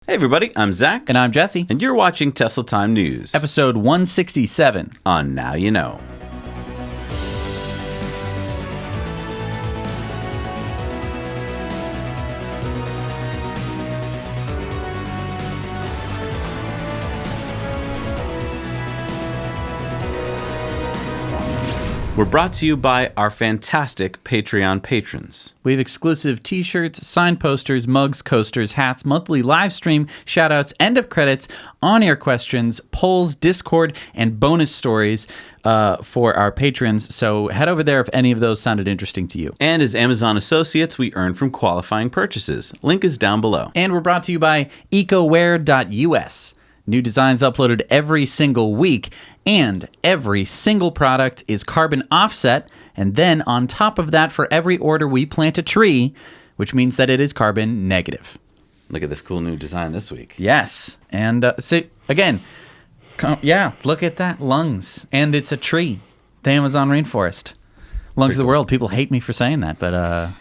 Hey everybody, I'm Zach. And I'm Jesse. And you're watching Tesla Time News. Episode 167. On Now You Know. We're brought to you by our fantastic Patreon patrons. We have exclusive t-shirts, signed posters, mugs, coasters, hats, monthly live stream, shoutouts, end of credits, on-air questions, polls, Discord, and bonus stories for our patrons. So head over there if any of those sounded interesting to you. And as Amazon associates, we earn from qualifying purchases. Link is down below. And we're brought to you by ecoware.us. New designs uploaded every single week, and every single product is carbon offset. And then on top of that, for every order, we plant a tree, which means that it is carbon negative. Look at this cool new design this week. Yes. And again, look at that. Lungs. And it's a tree. The Amazon rainforest. Lungs of the world. People hate me for saying that, but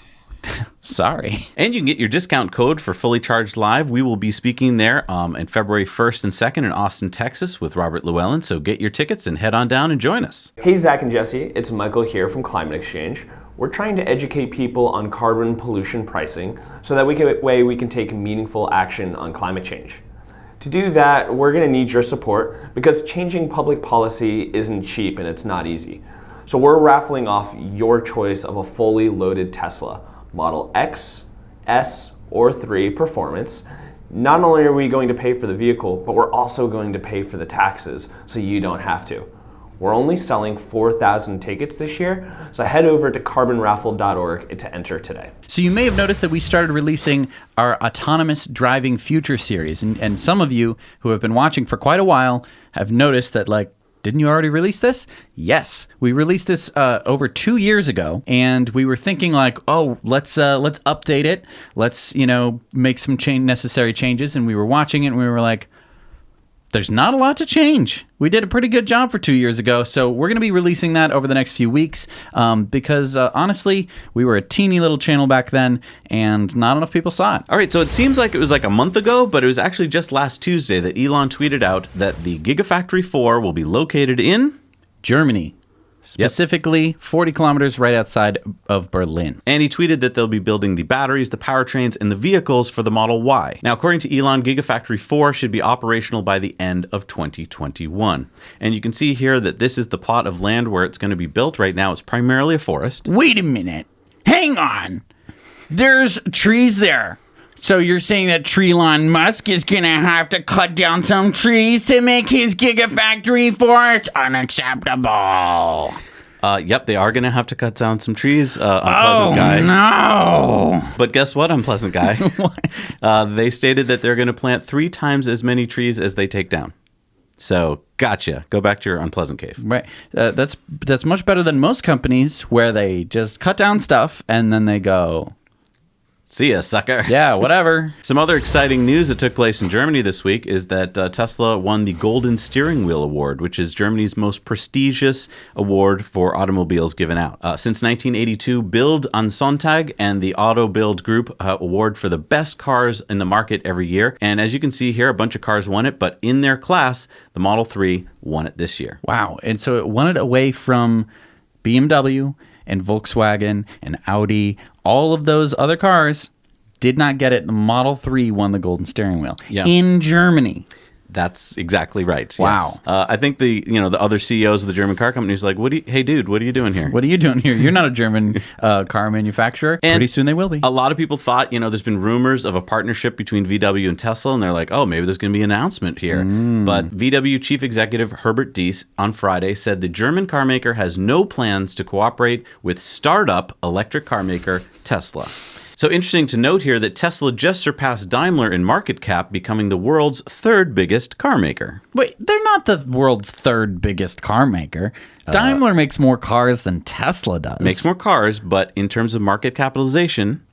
sorry. And you can get your discount code for Fully Charged Live. We will be speaking there in February 1st and 2nd in Austin, Texas with Robert Llewellyn. So get your tickets and head on down and join us. Hey, Zach and Jesse. It's Michael here from ClimateXChange. We're trying to educate people on carbon pollution pricing so that we can take meaningful action on climate change. To do that, we're going to need your support because changing public policy isn't cheap and it's not easy. So we're raffling off your choice of a fully loaded Tesla. Model X, S, or 3 Performance. Not only are we going to pay for the vehicle, but we're also going to pay for the taxes so you don't have to. We're only selling 4,000 tickets this year, so head over to carbonraffle.org to enter today. So you may have noticed that we started releasing our Autonomous Driving Future series, and some of you who have been watching for quite a while have noticed that, didn't you already release this? Yes, we released this over 2 years ago, and we were thinking let's update it. Let's make some necessary changes. And we were watching it, and we were like, there's not a lot to change. We did a pretty good job for 2 years ago, so we're going to be releasing that over the next few weeks because honestly, we were a teeny little channel back then, and not enough people saw it. All right, so it seems like it was a month ago, but it was actually just last Tuesday that Elon tweeted out that the Gigafactory 4 will be located in Germany. Specifically, 40 kilometers right outside of Berlin. And he tweeted that they'll be building the batteries, the powertrains, and the vehicles for the Model Y. Now, according to Elon, Gigafactory 4 should be operational by the end of 2021. And you can see here that this is the plot of land where it's going to be built. Right now, it's primarily a forest. Wait a minute. Hang on. There's trees there. So you're saying that Elon Musk is going to have to cut down some trees to make his Gigafactory 4? It's unacceptable. Yep, they are going to have to cut down some trees. Unpleasant guy. No. But guess what, unpleasant guy? What? They stated that they're going to plant 3 times as many trees as they take down. So, gotcha. Go back to your unpleasant cave. Right. That's much better than most companies where they just cut down stuff and then they go, see ya, sucker. Yeah, whatever. Some other exciting news that took place in Germany this week is that Tesla won the Golden Steering Wheel Award, which is Germany's most prestigious award for automobiles given out. Since 1982, Bild an Sonntag and the Auto Bild Group award for the best cars in the market every year. And as you can see here, a bunch of cars won it, but in their class, the Model 3 won it this year. Wow. And so it won it away from BMW and Volkswagen and Audi. All of those other cars did not get it. The Model 3 won the Golden Steering Wheel in Germany. That's exactly right. Wow. Yes. I think the other CEOs of the German car companies are like, hey dude, what are you doing here? What are you doing here? You're not a German car manufacturer. And pretty soon they will be. A lot of people thought, there's been rumors of a partnership between VW and Tesla, and they're like, oh, maybe there's going to be an announcement here. But VW Chief Executive Herbert Diess on Friday said the German car maker has no plans to cooperate with startup electric car maker Tesla. So interesting to note here that Tesla just surpassed Daimler in market cap, becoming the world's 3rd biggest car maker. Wait, they're not the world's 3rd biggest car maker. Daimler makes more cars than Tesla does. Makes more cars, but in terms of market capitalization,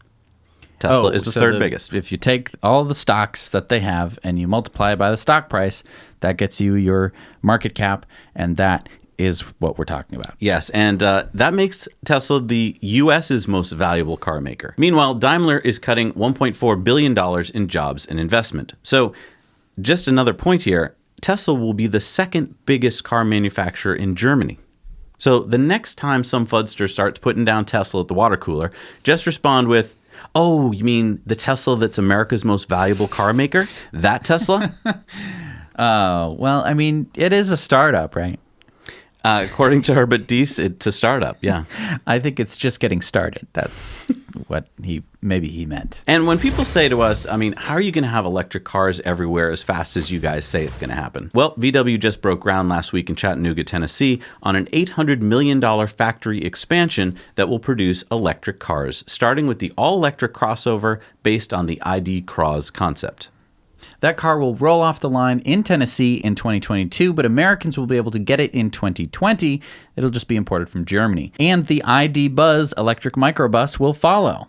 Tesla is the 3rd biggest. If you take all the stocks that they have and you multiply it by the stock price, that gets you your market cap, and that is what we're talking about. Yes, and that makes Tesla the U.S.'s most valuable car maker. Meanwhile, Daimler is cutting $1.4 billion in jobs and investment. So just another point here, Tesla will be the second biggest car manufacturer in Germany. So the next time some fudster starts putting down Tesla at the water cooler, just respond with, "Oh, you mean the Tesla that's America's most valuable car maker? That Tesla?" Well, I mean, it is a startup, right? According to Herbert Diess, it's a startup, yeah. I think it's just getting started. That's what maybe he meant. And when people say to us, I mean, how are you going to have electric cars everywhere as fast as you guys say it's going to happen? Well, VW just broke ground last week in Chattanooga, Tennessee, on an $800 million factory expansion that will produce electric cars, starting with the all-electric crossover based on the ID. Cros concept. That car will roll off the line in Tennessee in 2022, but Americans will be able to get it in 2020. It'll just be imported from Germany. And the ID. Buzz electric microbus will follow.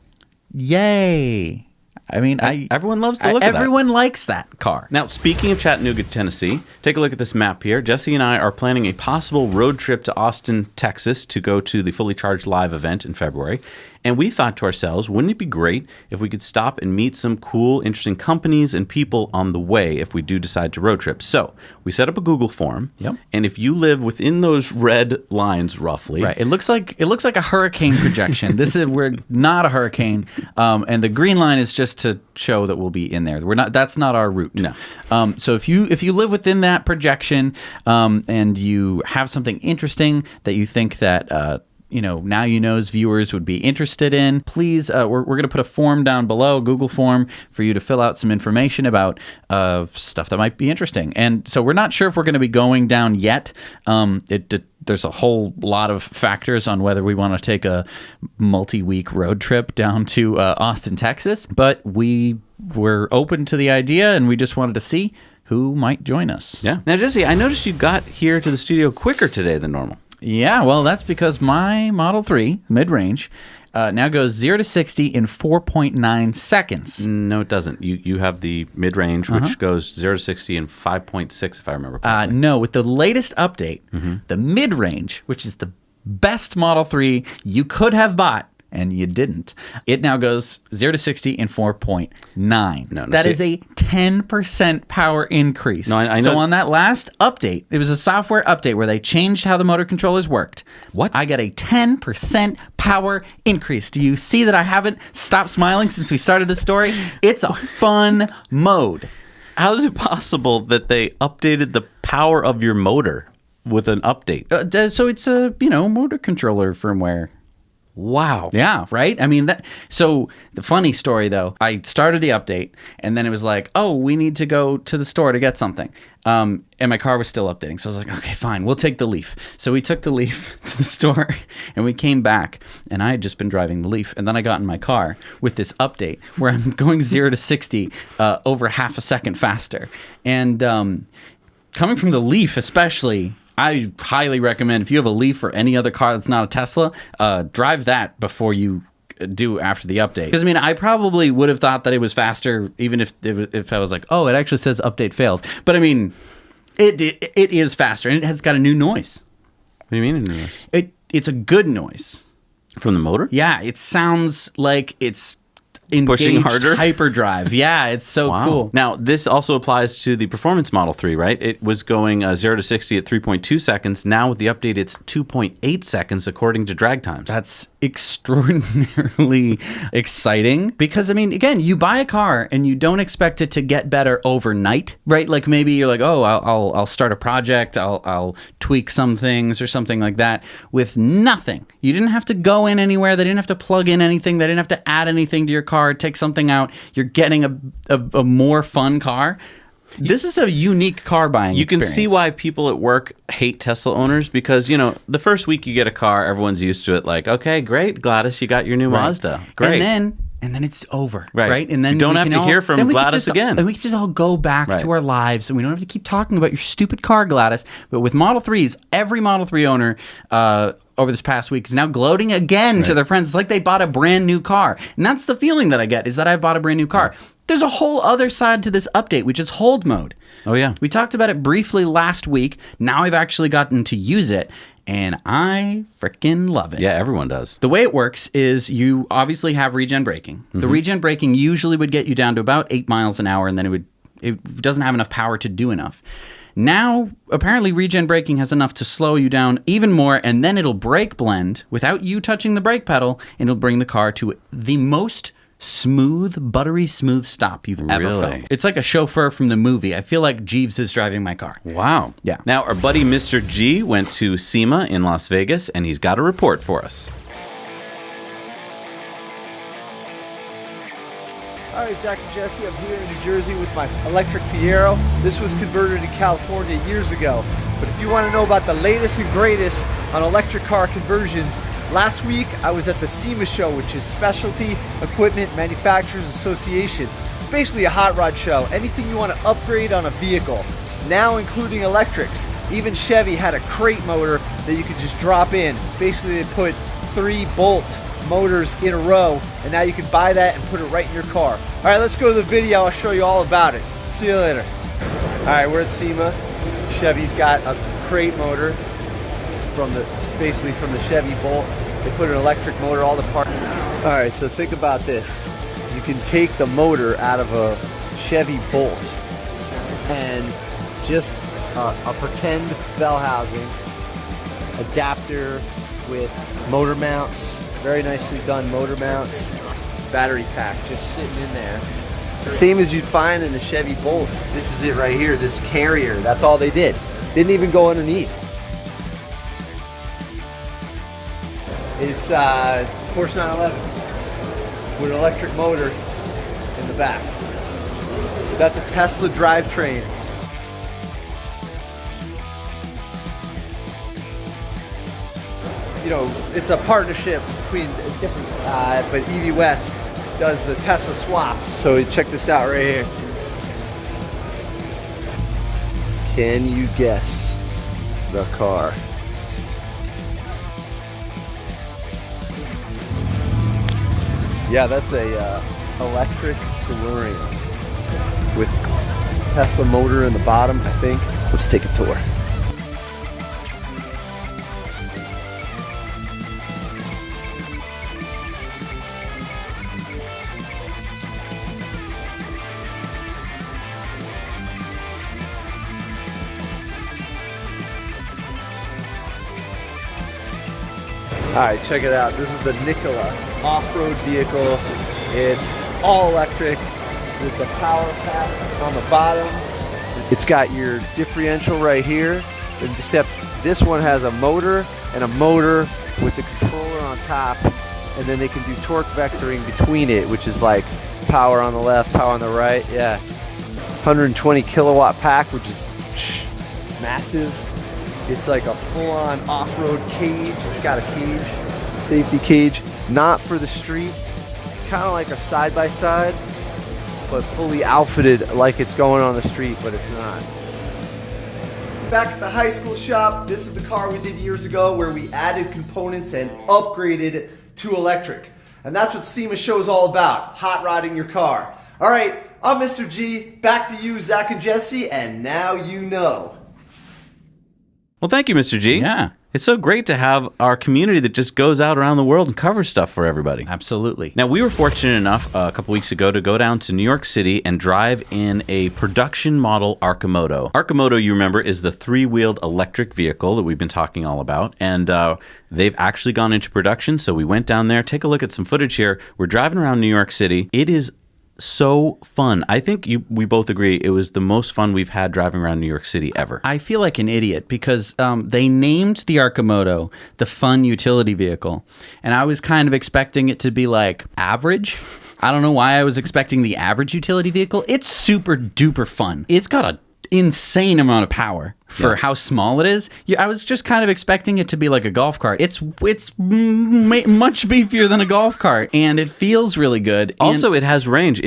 Yay! I mean, everyone loves the look of that. Everyone likes that car. Now, speaking of Chattanooga, Tennessee, take a look at this map here. Jesse and I are planning a possible road trip to Austin, Texas to go to the Fully Charged Live event in February. And we thought to ourselves, wouldn't it be great if we could stop and meet some cool, interesting companies and people on the way if we do decide to road trip? So we set up a Google form. Yep. And if you live within those red lines roughly. Right. It looks like a hurricane projection. We're not a hurricane. And the green line is just to show that we'll be in there. That's not our route. No. So if you live within that projection, and you have something interesting that you think that Now You Know's viewers would be interested in, please, we're going to put a form down below, a Google form, for you to fill out some information about stuff that might be interesting. And so we're not sure if we're going to be going down yet. There's a whole lot of factors on whether we want to take a multi-week road trip down to Austin, Texas. But we were open to the idea, and we just wanted to see who might join us. Yeah. Now, Jesse, I noticed you got here to the studio quicker today than normal. Yeah, well, that's because my Model 3 mid-range now goes 0 to 60 in 4.9 seconds. No, it doesn't. You have the mid-range, which goes 0 to 60 in 5.6, if I remember correctly. No, with the latest update, the mid-range, which is the best Model 3 you could have bought, and you didn't, it now goes 0 to 60 in 4.9. That is a 10% power increase. No, I know. So on that last update, it was a software update where they changed how the motor controllers worked. What? I got a 10% power increase. Do you see that I haven't stopped smiling since we started the story? It's a fun mode. How is it possible that they updated the power of your motor with an update? So it's a, motor controller firmware. Wow. Yeah, right? I mean, so the funny story, though, I started the update, and then it was like, oh, we need to go to the store to get something. And my car was still updating. So I was like, okay, fine, we'll take the Leaf. So we took the Leaf to the store, and we came back, and I had just been driving the Leaf. And then I got in my car with this update where I'm going 0 to 60 over half a second faster. And coming from the Leaf especially, I highly recommend, if you have a Leaf or any other car that's not a Tesla, drive that before you do after the update. Because, I probably would have thought that it was faster, even if I was like, oh, it actually says update failed. But, it is faster, and it has got a new noise. What do you mean a new noise? It's a good noise. From the motor? Yeah, it sounds like it's pushing harder hyperdrive. Yeah, it's so cool. Now, this also applies to the Performance Model 3, right? It was going 0 to 60 at 3.2 seconds. Now with the update, it's 2.8 seconds according to drag times. That's extraordinarily exciting because, again, you buy a car and you don't expect it to get better overnight, right? Like maybe you're like, oh, I'll start a project, I'll tweak some things or something like that with nothing. You didn't have to go in anywhere. They didn't have to plug in anything. They didn't have to add anything to your car, take something out. You're getting a more fun car. This is a unique car buying experience. You can see why people at work hate Tesla owners because, the first week you get a car, everyone's used to it. Like, okay, great, Gladys, you got your new Mazda. Great. And then it's over, right? Right? And then you don't have to hear from Gladys again. And we can just all go back to our lives, and we don't have to keep talking about your stupid car, Gladys. But with Model 3s, every Model 3 owner over this past week is now gloating again to their friends. It's like they bought a brand new car. And that's the feeling that I get, is that I've bought a brand new car. There's a whole other side to this update, which is hold mode. Oh, yeah. We talked about it briefly last week. Now I've actually gotten to use it, and I freaking love it. Yeah, everyone does. The way it works is you obviously have regen braking. The regen braking usually would get you down to about 8 miles an hour, and then it doesn't have enough power to do enough. Now, apparently regen braking has enough to slow you down even more, and then it'll brake blend without you touching the brake pedal, and it'll bring the car to the most smooth, buttery smooth stop you've ever felt. It's like a chauffeur from the movie. I feel like Jeeves is driving my car. Wow. Yeah. Now, our buddy Mr. G went to SEMA in Las Vegas, and he's got a report for us. All right, Zach and Jesse, I'm here in New Jersey with my electric Fiero. This was converted in California years ago. But if you want to know about the latest and greatest on electric car conversions, last week I was at the SEMA show, which is Specialty Equipment Manufacturers Association. It's basically a hot rod show. Anything you want to upgrade on a vehicle, now including electrics. Even Chevy had a crate motor that you could just drop in. Basically, they put 3 bolt motors in a row, and now you can buy that and put it right in your car. All right, let's go to the video. I'll show you all about it. See you later. All right, we're at SEMA. Chevy's got a crate motor basically from the Chevy Bolt. They put an electric motor, all the parts. All right, so think about this. You can take the motor out of a Chevy Bolt and just a pretend bell housing, adapter with motor mounts, very nicely done motor mounts, battery pack just sitting in there. Same as you'd find in a Chevy Bolt. This is it right here, this carrier. That's all they did. Didn't even go underneath. It's Porsche 911 with an electric motor in the back. That's a Tesla drivetrain. You know, it's a partnership between different, but EV West does the Tesla swaps. So check this out right here. Can you guess the car? Yeah, that's a electric DeLorean with Tesla motor in the bottom, I think. Let's take a tour. All right, check it out. This is the Nikola off-road vehicle. It's all electric with the power pack on the bottom. It's got your differential right here, except this one has a motor and a motor with the controller on top, and then they can do torque vectoring between it, which is like power on the left, power on the right. Yeah, 120 kilowatt pack, which is massive. It's like a full-on off-road cage. It's got a cage, safety cage, not for the street. It's kind of like a side-by-side, but fully outfitted like it's going on the street, but it's not. Back at the high school shop, this is the car we did years ago where we added components and upgraded to electric. And that's what SEMA show is all about, hot rodding your car. All right, I'm Mr. G, back to you, Zach and Jesse, and now you know. Well, thank you, Mr. G. Yeah. It's so great to have our community that just goes out around the world and covers stuff for everybody. Absolutely. Now, we were fortunate enough a couple weeks ago to go down to New York City and drive in a production model ARCIMOTO. ARCIMOTO, you remember, is the 3-wheeled electric vehicle that we've been talking all about. And they've actually gone into production. So we went down there. Take a look at some footage here. We're driving around New York City. It is so fun. I think we both agree it was the most fun we've had driving around New York City ever. I feel like an idiot because they named the ARCIMOTO the fun utility vehicle, and I was kind of expecting it to be like average. I don't know why I was expecting the average utility vehicle. It's super duper fun. It's got insane amount of power for how small it is. Yeah, I was just kind of expecting it to be like a golf cart. It's much beefier than a golf cart, and it feels really good. Also, it has range.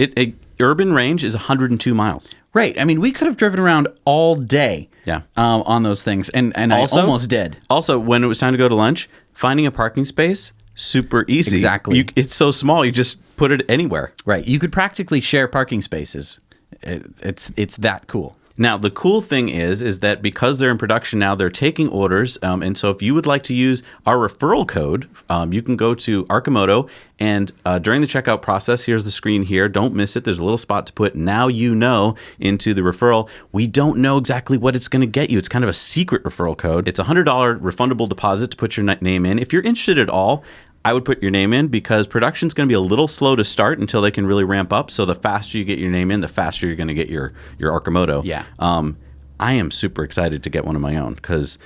Urban range is 102 miles. Right. I mean, we could have driven around all day on those things, and also, I almost did. Also, when it was time to go to lunch, finding a parking space, super easy. Exactly. It's so small, you just put it anywhere. Right. You could practically share parking spaces. It's that cool. Now, the cool thing is that because they're in production now, they're taking orders. And so if you would like to use our referral code, you can go to ARCIMOTO. And during the checkout process, here's the screen here. Don't miss it. There's a little spot to put "Now You Know" into the referral. We don't know exactly what it's going to get you. It's kind of a secret referral code. It's a $100 refundable deposit to put your name in. If you're interested at all, I would put your name in because production's going to be a little slow to start until they can really ramp up. So the faster you get your name in, the faster you're going to get your ARCIMOTO. Yeah. I am super excited to get one of my own because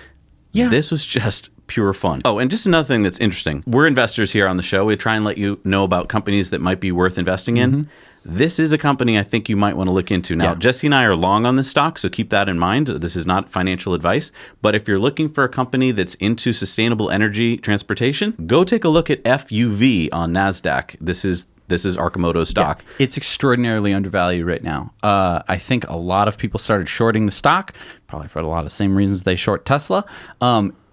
this was just pure fun. Oh, and just another thing that's interesting. We're investors here on the show. We try and let you know about companies that might be worth investing in. This is a company I think you might want to look into. Now, Jesse and I are long on this stock, so keep that in mind. This is not financial advice. But if you're looking for a company that's into sustainable energy transportation, go take a look at FUV on NASDAQ. This is ARCIMOTO stock. Yeah, it's extraordinarily undervalued right now. I think a lot of people started shorting the stock, probably for a lot of the same reasons they short Tesla.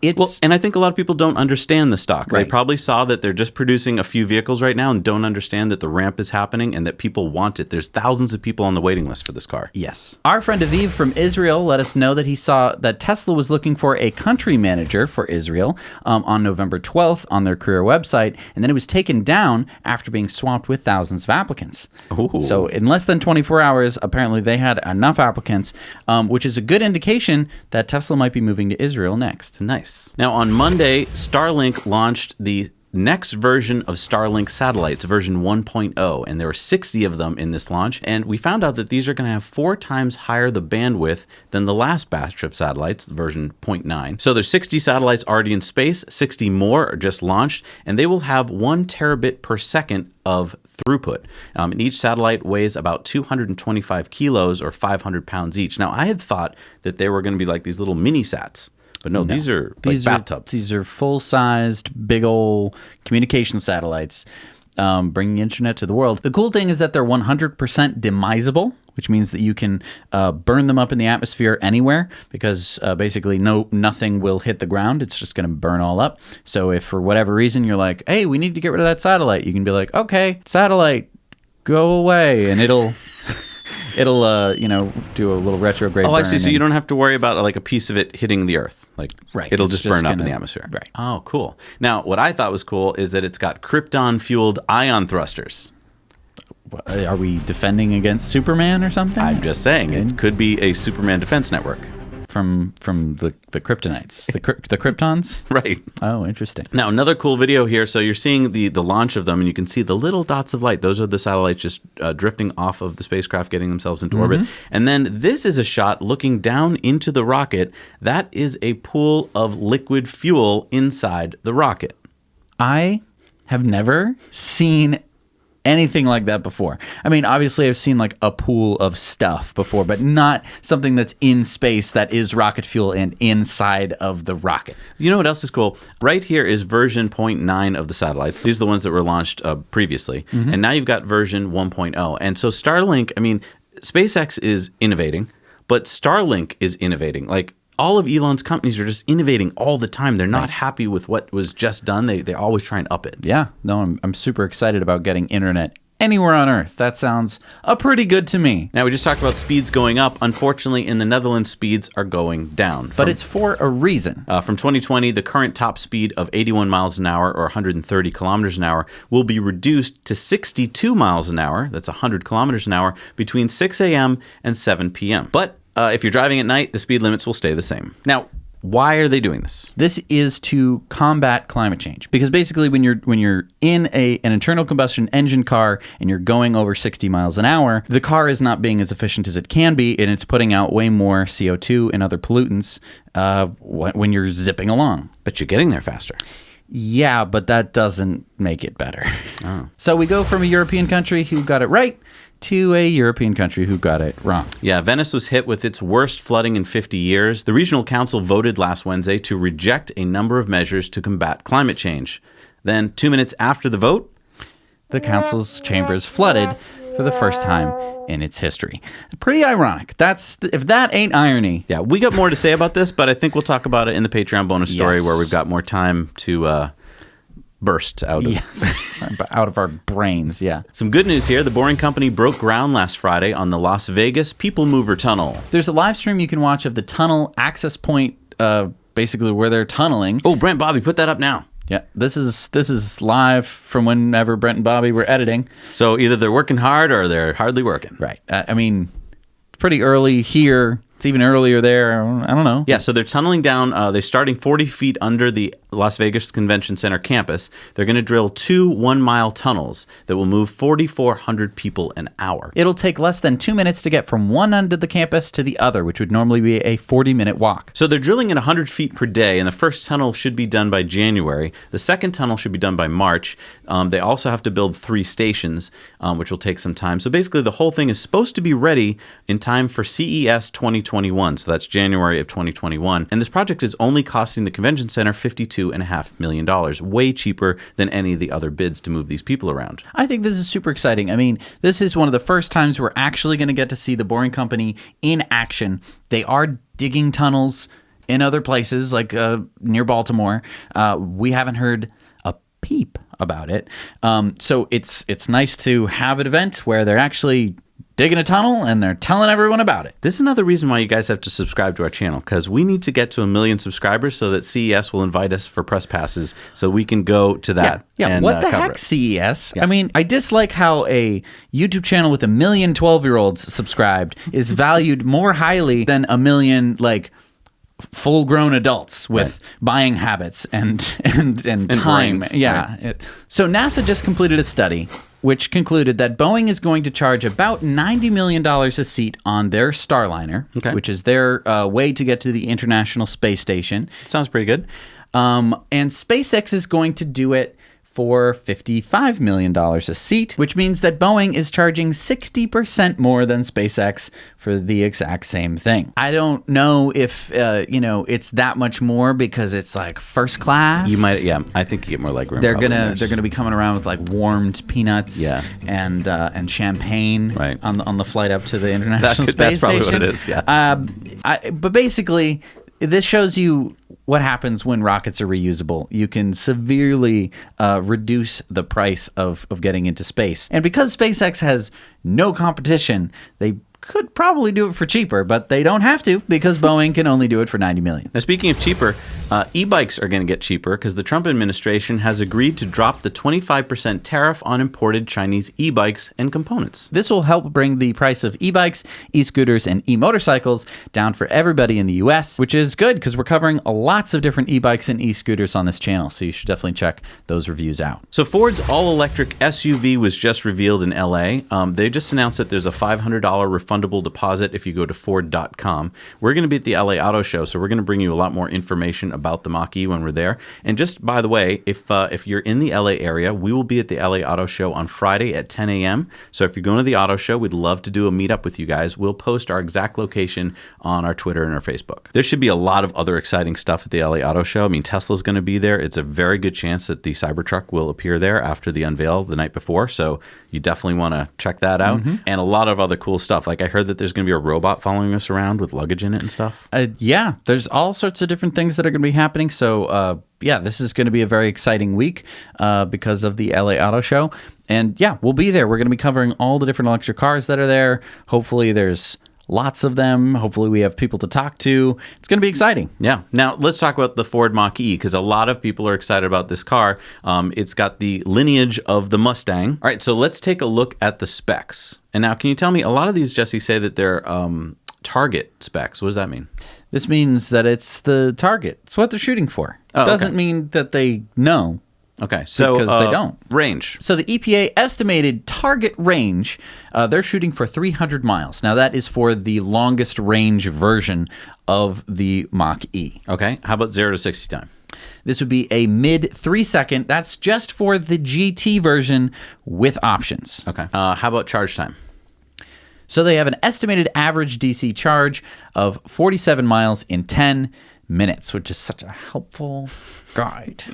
And I think a lot of people don't understand the stock. Right. They probably saw that they're just producing a few vehicles right now and don't understand that the ramp is happening and that people want it. There's thousands of people on the waiting list for this car. Yes. Our friend Aviv from Israel let us know that he saw that Tesla was looking for a country manager for Israel on November 12th on their career website, and then it was taken down after being swamped with thousands of applicants. Ooh. So in less than 24 hours, apparently they had enough applicants, which is a good indication that Tesla might be moving to Israel next. Nice. Now, on Monday, Starlink launched the next version of Starlink satellites, version 1.0, and there were 60 of them in this launch. And we found out that these are going to have 4 times higher the bandwidth than the last batch of satellites, version 0.9. So there's 60 satellites already in space, 60 more are just launched, and they will have 1 terabit per second of throughput. And each satellite weighs about 225 kilos or 500 pounds each. Now, I had thought that they were going to be like these little mini sats. But no, these are like bathtubs. These are full-sized, big old communication satellites bringing internet to the world. The cool thing is that they're 100% demisable, which means that you can burn them up in the atmosphere anywhere because basically nothing will hit the ground. It's just going to burn all up. So if for whatever reason you're like, hey, we need to get rid of that satellite, you can be like, okay, satellite, go away, and it'll do a little retrograde burn. I see. So you don't have to worry about like a piece of it hitting the earth. Like, right. It'll just burn up in the atmosphere. Right. Oh, cool. Now, what I thought was cool is that it's got krypton-fueled ion thrusters. Are we defending against Superman or something? I'm just saying. It could be a Superman defense network. From the Kryptonites, the Kryptons? Right. Oh, interesting. Now, another cool video here. So you're seeing the launch of them, and you can see the little dots of light. Those are the satellites just drifting off of the spacecraft, getting themselves into orbit. And then this is a shot looking down into the rocket. That is a pool of liquid fuel inside the rocket. I have never seen anything like that before. I mean, obviously I've seen like a pool of stuff before, but not something that's in space that is rocket fuel and inside of the rocket. You know what else is cool? Right here is version 0.9 of the satellites. These are the ones that were launched previously. And now you've got version 1.0. And so Starlink, I mean, SpaceX is innovating, but Starlink is innovating. Like, all of Elon's companies are just innovating all the time. They're not happy with what was just done. They always try and up it. Yeah. No, I'm super excited about getting internet anywhere on Earth. That sounds pretty good to me. Now, we just talked about speeds going up. Unfortunately, in the Netherlands, speeds are going down. But it's for a reason. From 2020, the current top speed of 81 miles an hour or 130 kilometers an hour will be reduced to 62 miles an hour. That's 100 kilometers an hour between 6 a.m. and 7 p.m. But if you're driving at night, the speed limits will stay the same. Now, why are they doing this? This is to combat climate change. Because basically when you're in an internal combustion engine car and you're going over 60 miles an hour, the car is not being as efficient as it can be, and it's putting out way more CO2 and other pollutants when you're zipping along. But you're getting there faster. Yeah, but that doesn't make it better. Oh. So we go from a European country who got it right to a European country who got it wrong. Yeah, Venice was hit with its worst flooding in 50 years. The regional council voted last Wednesday to reject a number of measures to combat climate change. Then, 2 minutes after the vote, the council's chambers flooded for the first time in its history. Pretty ironic. If that ain't irony. yeah, we got more to say about this, but I think we'll talk about it in the Patreon bonus story Yes. where we've got more time to burst out of. Yes, out of our brains, yeah. Some good news here. The Boring Company broke ground last Friday on the Las Vegas People Mover Tunnel. There's a live stream you can watch of the tunnel access point, basically where they're tunneling. Oh, Brent, Bobby, put that up now. Yeah, this is live from whenever Brent and Bobby were editing. So either they're working hard or they're hardly working. Right. I mean, it's pretty early here. It's even earlier there. I don't know. Yeah, so they're tunneling down. They're starting 40 feet under the Las Vegas Convention Center campus. They're going to drill 2 one-mile tunnels that will move 4,400 people an hour. It'll take less than 2 minutes to get from one end of the campus to the other, which would normally be a 40-minute walk. So they're drilling at 100 feet per day, and the first tunnel should be done by January. The second tunnel should be done by March. They also have to build 3 stations, which will take some time. So basically, the whole thing is supposed to be ready in time for CES 2021. So that's January of 2021. And this project is only costing the convention center $52.5 million, way cheaper than any of the other bids to move these people around. I think this is super exciting. I mean, this is one of the first times we're actually going to get to see the Boring Company in action. They are digging tunnels in other places, like near Baltimore. We haven't heard a peep about it. So it's nice to have an event where they're actually digging a tunnel and they're telling everyone about it. This is another reason why you guys have to subscribe to our channel, because we need to get to 1 million subscribers so that CES will invite us for press passes so we can go to that. Yeah, and what the cover heck, it. CES? I mean, I dislike how a YouTube channel with 1 million 12-year-olds subscribed is valued more highly than 1 million, like, full-grown adults with buying habits and time. brains, Yeah. right. So NASA just completed a study which concluded that Boeing is going to charge about $90 million a seat on their Starliner, which is their way to get to the International Space Station. Sounds pretty good. And SpaceX is going to do it for $55 million a seat, which means that Boeing is charging 60% more than SpaceX for the exact same thing. I don't know if, it's that much more because it's like first class. You might, yeah. I think you get more leg room. They're probably gonna there. be coming around with like warmed peanuts, and champagne, Right. on the flight up to the International Space that's probably Station. what it is. Yeah. But basically, this shows you what happens when rockets are reusable. You can severely reduce the price of getting into space. And because SpaceX has no competition, they could probably do it for cheaper, but they don't have to because Boeing can only do it for $90 million. Now, speaking of cheaper, e-bikes are going to get cheaper because the Trump administration has agreed to drop the 25% tariff on imported Chinese e-bikes and components. This will help bring the price of e-bikes, e-scooters, and e-motorcycles down for everybody in the U.S., which is good because we're covering lots of different e-bikes and e-scooters on this channel, so you should definitely check those reviews out. So Ford's all-electric SUV was just revealed in L.A. They just announced that there's a $500 refundable deposit if you go to Ford.com. We're going to be at the LA Auto Show, so we're going to bring you a lot more information about the Mach E when we're there. And just by the way, if you're in the LA area, we will be at the LA Auto Show on Friday at 10 a.m. So if you're going to the auto show, we'd love to do a meetup with you guys. We'll post our exact location on our Twitter and our Facebook. There should be a lot of other exciting stuff at the LA Auto Show. I mean, Tesla's going to be there. It's a very good chance that the Cybertruck will appear there after the unveil the night before. So you definitely want to check that out. And a lot of other cool stuff. Like I heard that there's going to be a robot following us around with luggage in it and stuff. Yeah, there's all sorts of different things that are going to be happening. So, this is going to be a very exciting week because of the LA Auto Show. And yeah, we'll be there. We're going to be covering all the different electric cars that are there. Hopefully there's lots of them. Hopefully we have people to talk to. It's going to be exciting. Yeah. Now, let's talk about the Ford Mach E because a lot of people are excited about this car. It's got the lineage of the Mustang. All right, so let's take a look at the specs. And now, can you tell me, a lot of these, Jesse, say that they're target specs. What does that mean? This means that it's the target. It's what they're shooting for. Oh, It doesn't okay. mean that they know. Okay, so Because they don't. Range. So the EPA estimated target range, they're shooting for 300 miles. Now that is for the longest range version of the Mach E. Okay, how about 0 to 60 time? This would be a mid 3 second. That's just for the GT version with options. Okay. How about charge time? So they have an estimated average DC charge of 47 miles in 10 minutes, which is such a helpful guide.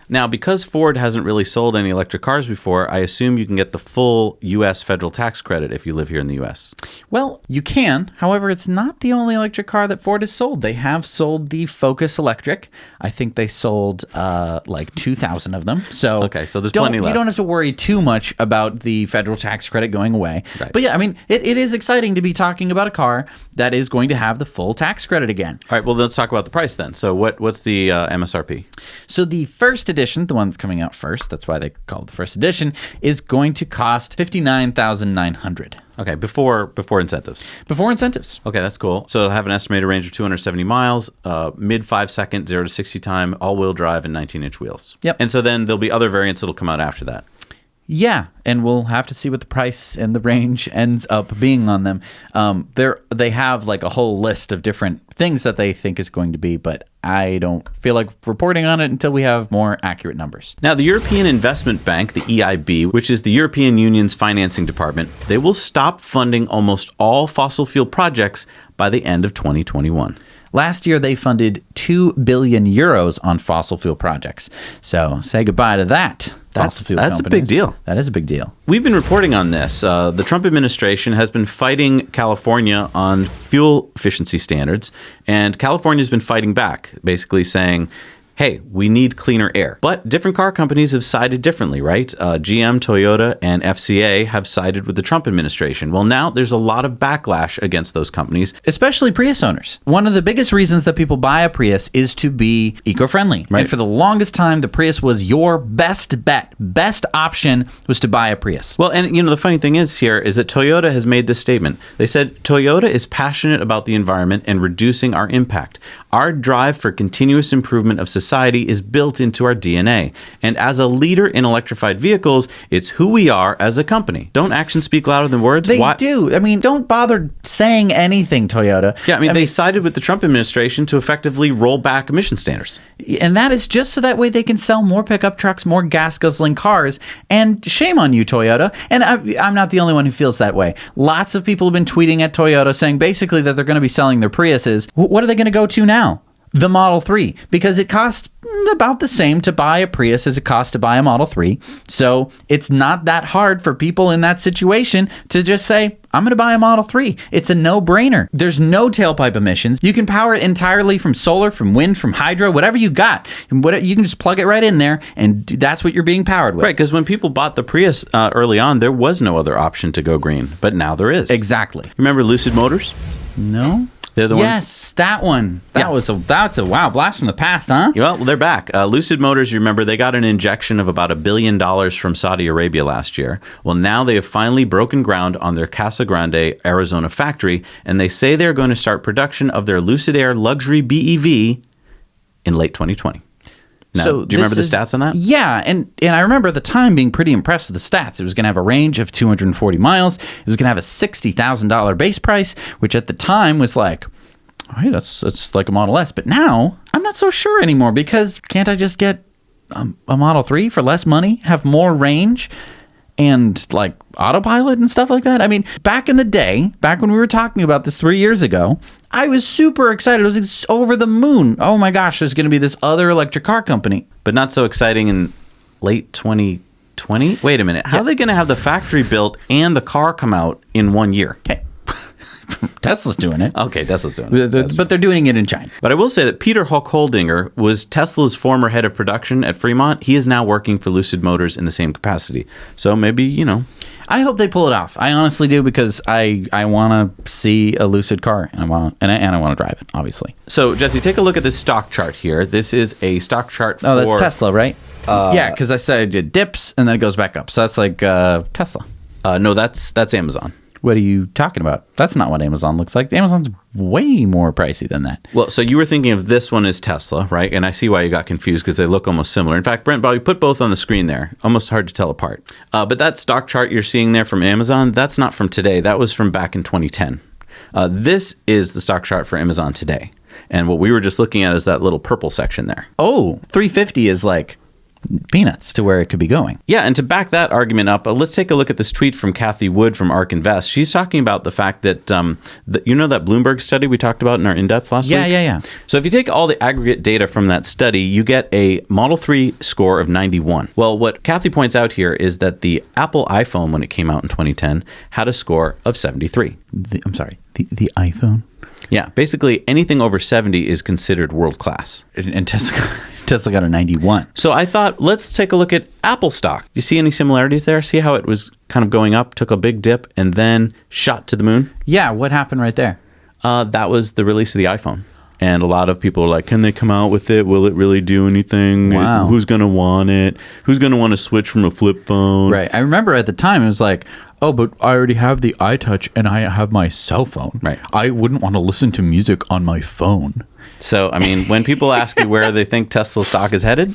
Now, because Ford hasn't really sold any electric cars before, I assume you can get the full U.S. federal tax credit if you live here in the U.S. Well, you can. However, it's not the only electric car that Ford has sold. They have sold the Focus Electric. I think they sold like 2,000 of them. So okay, so there's plenty left. You don't have to worry too much about the federal tax credit going away. Right. But yeah, I mean, it is exciting to be talking about a car that is going to have the full tax credit again. All right, well, let's talk about the price then. So what's the MSRP? So the first edition, the one that's coming out first, that's why they call it the first edition, is going to cost $59,900. Okay, before incentives. Before incentives. Okay, that's cool. So it'll have an estimated range of 270 miles, mid 5-second 0 to 60 time, all-wheel drive, and 19-inch wheels. Yep. And so then there'll be other variants that'll come out after that. Yeah, and we'll have to see what the price and the range ends up being on them. They have like a whole list of different things that they think is going to be, but I don't feel like reporting on it until we have more accurate numbers. Now, the European Investment Bank, the EIB, which is the European Union's financing department, they will stop funding almost all fossil fuel projects by the end of 2021. Last year, they funded 2 billion euros on fossil fuel projects. So say goodbye to that. That's a big deal. That is a big deal. We've been reporting on this. The Trump administration has been fighting California on fuel efficiency standards, and California's been fighting back, basically saying, hey, we need cleaner air. But different car companies have sided differently, right? GM, Toyota, and FCA have sided with the Trump administration. Well, now there's a lot of backlash against those companies. Especially Prius owners. One of the biggest reasons that people buy a Prius is to be eco-friendly. Right. And for the longest time, the Prius was your best bet. Best option was to buy a Prius. Well, and the funny thing is here is that Toyota has made this statement. They said, Toyota is passionate about the environment and reducing our impact. Our drive for continuous improvement of society is built into our DNA. And as a leader in electrified vehicles, it's who we are as a company. Don't actions speak louder than words? They do. I mean, don't bother saying anything, Toyota. Yeah, I mean, they sided with the Trump administration to effectively roll back emission standards. And that is just so that way they can sell more pickup trucks, more gas-guzzling cars. And shame on you, Toyota. And I'm not the only one who feels that way. Lots of people have been tweeting at Toyota saying basically that they're going to be selling their Priuses. What are they going to go to now? The Model 3, because it costs about the same to buy a Prius as it costs to buy a Model 3. So it's not that hard for people in that situation to just say, I'm going to buy a Model 3. It's a no-brainer. There's no tailpipe emissions. You can power it entirely from solar, from wind, from hydro, whatever you got. You can just plug it right in there, and that's what you're being powered with. Right, because when people bought the Prius early on, there was no other option to go green, but now there is. Exactly. Remember Lucid Motors? No? They're the yes, that one. That's a wow, blast from the past, huh? Well, they're back. Lucid Motors, you remember, they got an injection of about $1 billion from Saudi Arabia last year. Well, now they have finally broken ground on their Casa Grande, Arizona factory, and they say they're going to start production of their Lucid Air luxury BEV in late 2020. Now, So do you remember the stats on that? Yeah, and I remember at the time being pretty impressed with the stats. It was going to have a range of 240 miles. It was going to have a $60,000 base price, which at the time was like, all right, that's like a Model S. But now, I'm not so sure anymore, because can't I just get a Model 3 for less money, have more range, and like autopilot and stuff like that? I mean, back in the day, back when we were talking about this 3 years ago, I was super excited. I was over the moon. Oh my gosh, there's going to be this other electric car company. But not so exciting in late 2020? Wait a minute. How are they going to have the factory built and the car come out in 1 year? Okay. Tesla's doing it. Okay, Tesla's doing it. But they're doing it in China. But I will say that Peter Hochholdinger was Tesla's former head of production at Fremont. He is now working for Lucid Motors in the same capacity. So maybe, I hope they pull it off. I honestly do, because I want to see a Lucid car, and I want to drive it, obviously. So, Jesse, take a look at this stock chart here. This is a stock chart for... Oh, that's Tesla, right? Yeah, because I said it dips and then it goes back up. So that's like Tesla. No, that's Amazon. What are you talking about? That's not what Amazon looks like. Amazon's way more pricey than that. Well, so you were thinking of this one as Tesla, right? And I see why you got confused, because they look almost similar. In fact, Brent, Bobby, put both on the screen there. Almost hard to tell apart. But that stock chart you're seeing there from Amazon, that's not from today. That was from back in 2010. This is the stock chart for Amazon today. And what we were just looking at is that little purple section there. Oh, 350 is like peanuts to where it could be going. Yeah, and to back that argument up, let's take a look at this tweet from Kathy Wood from ARK Invest. She's talking about the fact that, you know that Bloomberg study we talked about in our in-depth last week? Yeah. So if you take all the aggregate data from that study, you get a Model 3 score of 91. Well, what Kathy points out here is that the Apple iPhone, when it came out in 2010, had a score of 73. The iPhone? Yeah, basically anything over 70 is considered world-class. And Tesla got a 91. So I thought, let's take a look at Apple stock. Do you see any similarities there? See how it was kind of going up, took a big dip, and then shot to the moon? Yeah, what happened right there? That was the release of the iPhone. And a lot of people are like, can they come out with it? Will it really do anything? Wow. Who's going to want it? Who's going to want to switch from a flip phone? Right. I remember at the time it was like, oh, but I already have the iTouch and I have my cell phone. Right. I wouldn't want to listen to music on my phone. So, I mean, when people ask you where they think Tesla stock is headed,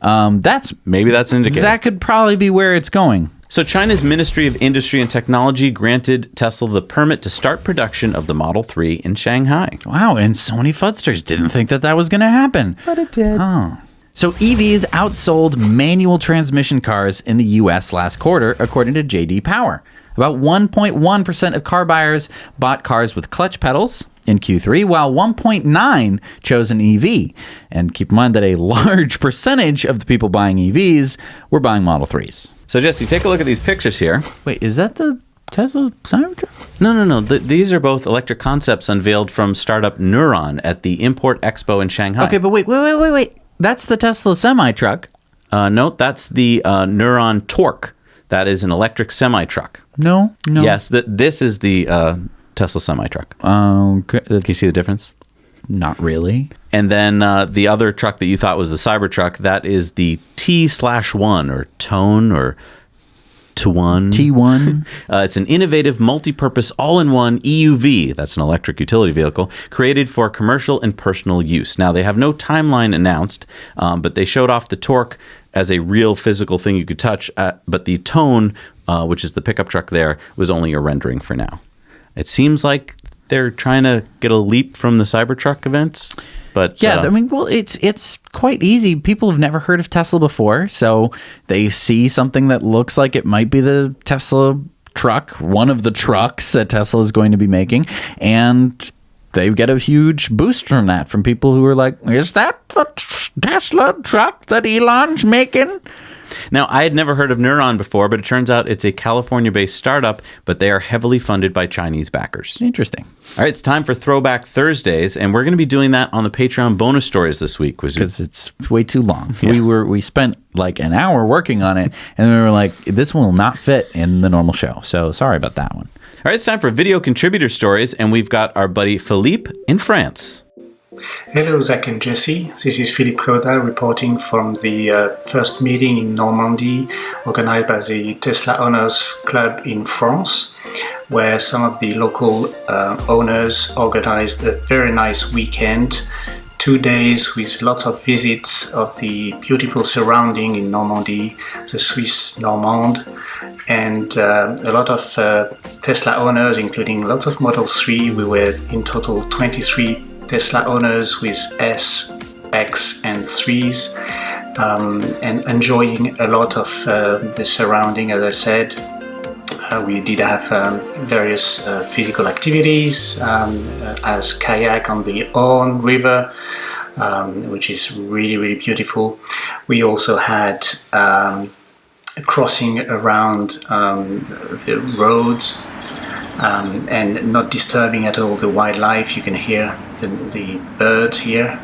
that's an indicator. That could probably be where it's going. So China's Ministry of Industry and Technology granted Tesla the permit to start production of the Model 3 in Shanghai. Wow, and so many fudsters didn't think that was going to happen. But it did. Oh. So EVs outsold manual transmission cars in the U.S. last quarter, according to J.D. Power. About 1.1% of car buyers bought cars with clutch pedals in Q3, while 1.9% chose an EV. And keep in mind that a large percentage of the people buying EVs were buying Model 3s. So Jesse, take a look at these pictures here. Wait, is that the Tesla Cybertruck? No. These are both electric concepts unveiled from startup Neuron at the Import Expo in Shanghai. Okay, but wait. That's the Tesla semi-truck. No, that's the Neuron Torque. That is an electric semi-truck. No. Yes, this is the Tesla semi-truck. Okay. Can you see the difference? Not really. And then the other truck that you thought was the Cybertruck, that is the T/1 or Tone or T1. T1. It's an innovative, multi-purpose, all-in-one EUV, that's an electric utility vehicle, created for commercial and personal use. Now, they have no timeline announced, but they showed off the Torque as a real physical thing you could touch, but the Tone, which is the pickup truck there, was only a rendering for now. It seems like they're trying to get a leap from the Cybertruck events. But yeah, I mean, well, it's quite easy. People have never heard of Tesla before, so they see something that looks like it might be the Tesla truck, one of the trucks that Tesla is going to be making, and they get a huge boost from that, from people who are like, is that the Tesla truck that Elon's making? Now, I had never heard of Neuron before, but it turns out it's a California-based startup, but they are heavily funded by Chinese backers. Interesting. All right, it's time for Throwback Thursdays, and we're going to be doing that on the Patreon bonus stories this week. Because it's way too long. Yeah. We spent like an hour working on it, and we were like, this will not fit in the normal show. So sorry about that one. All right, it's time for video contributor stories, and we've got our buddy Philippe in France. Hello, Zach and Jesse. This is Philippe Roda reporting from the first meeting in Normandy organized by the Tesla Owners Club in France, where some of the local owners organized a very nice weekend, 2 days with lots of visits of the beautiful surrounding in Normandy, the Swiss Normande, and a lot of Tesla owners, including lots of Model 3. We were in total 23 Tesla owners with S, X and 3s, and enjoying a lot of the surrounding, as I said. We did have various physical activities, as kayak on the Orne River, which is really, really beautiful. We also had crossing around the roads, and not disturbing at all the wildlife. You can hear the birds here.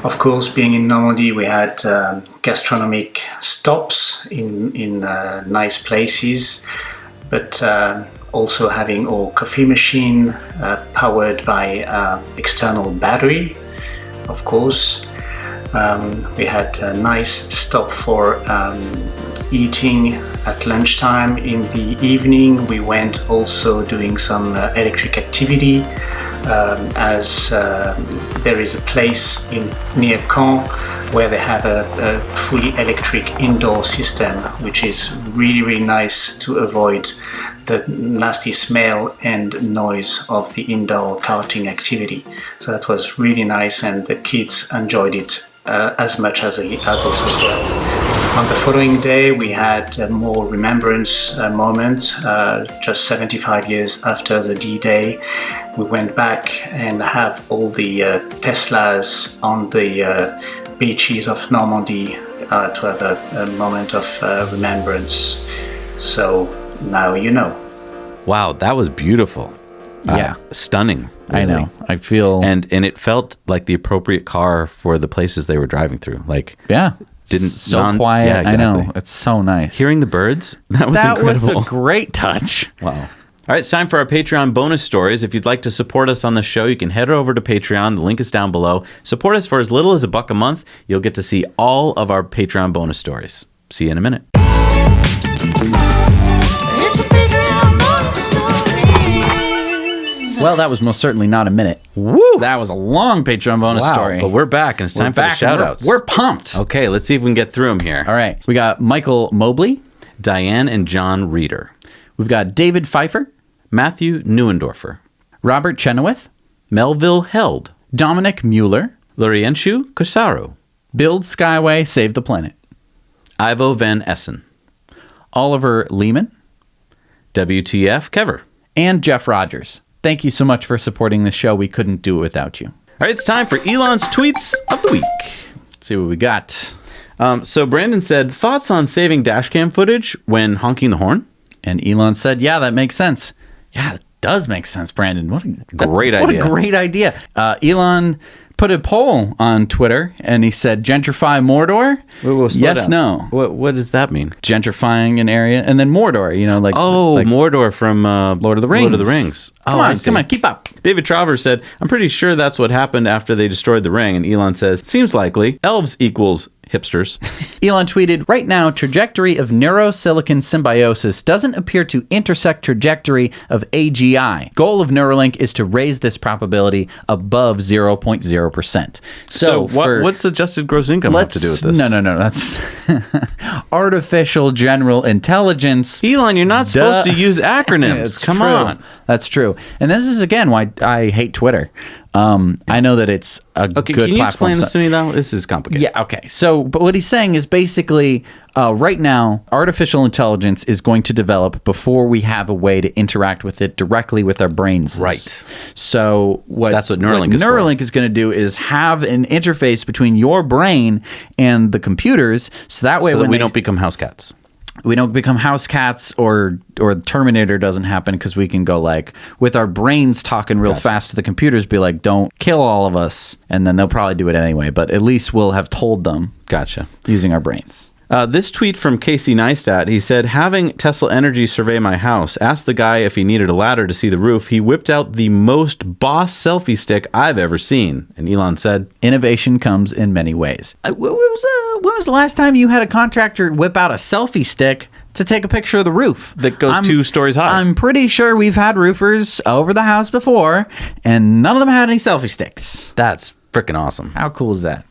Of course, being in Normandy, we had gastronomic stops in nice places, but also having our coffee machine powered by external battery, of course. We had a nice stop for eating at lunchtime. In the evening, we went also doing some electric activity, as there is a place near Caen where they have a fully electric indoor system, which is really, really nice to avoid the nasty smell and noise of the indoor karting activity. So that was really nice, and the kids enjoyed it as much as the adults as well. On the following day, we had a more remembrance moment. Just 75 years after the D-Day, we went back and have all the Teslas on the beaches of Normandy to have a moment of remembrance. So now you know. Wow, that was beautiful. Yeah. Stunning. I really. know. I feel... And it felt like the appropriate car for the places they were driving through. Like, yeah. Didn't so quiet. Yeah, exactly. I know. It's so nice. Hearing the birds, that was incredible. That was a great touch. Wow. All right, it's time for our Patreon bonus stories. If you'd like to support us on the show, you can head over to Patreon. The link is down below. Support us for as little as $1 a month. You'll get to see all of our Patreon bonus stories. See you in a minute. Well, that was most certainly not a minute. Woo! That was a long Patreon bonus story. But we're back, and it's time for the shout-outs. We're pumped. Okay, let's see if we can get through them here. All right. We got Michael Mobley. Diane and John Reeder. We've got David Pfeiffer. Matthew Neuendorfer. Robert Chenoweth. Melville Held. Dominic Mueller. Loriencio Cosaru. Build Skyway, Save the Planet. Ivo Van Essen. Oliver Lehman. WTF Kever. And Jeff Rogers. Thank you so much for supporting the show. We couldn't do it without you. All right, it's time for Elon's tweets of the week. Let's see what we got. So Brandon said, thoughts on saving dashcam footage when honking the horn? And Elon said, yeah, that makes sense. Yeah, it does make sense, Brandon. What a great idea. What a great idea. Elon put a poll on Twitter, and he said, gentrify Mordor? Whoa, yes, down. no. What does that mean? Gentrifying an area, and then Mordor, like... Oh, like Mordor from Lord of the Rings. Lord of the Rings. Come on, keep up. David Travers said, I'm pretty sure that's what happened after they destroyed the ring. And Elon says, seems likely. Elves equals hipsters. Elon tweeted, right now, trajectory of neurosilicon symbiosis doesn't appear to intersect trajectory of AGI. Goal of Neuralink is to raise this probability above 0.0%. So what's adjusted gross income have to do with this? No. That's artificial general intelligence. Elon, you're not supposed to use acronyms. Come on. That's true. And this is, again, why I hate Twitter. I know that it's a good platform. Can you explain this to me, though? This is complicated. Yeah, okay. So, but what he's saying is basically, right now, artificial intelligence is going to develop before we have a way to interact with it directly with our brains. Right. So, that's what Neuralink is for. Neuralink is going to do is have an interface between your brain and the computers, so that way when we don't become house cats. We don't become house cats, or Terminator doesn't happen, because we can go with our brains talking real fast to the computers, be like, don't kill all of us, and then they'll probably do it anyway, but at least we'll have told them. Gotcha. Using our brains. This tweet from Casey Neistat, he said, having Tesla Energy survey my house, asked the guy if he needed a ladder to see the roof. He whipped out the most boss selfie stick I've ever seen. And Elon said, innovation comes in many ways. When was the last time you had a contractor whip out a selfie stick to take a picture of the roof that goes 2 stories high? I'm pretty sure we've had roofers over the house before, and none of them had any selfie sticks. That's freaking awesome. How cool is that?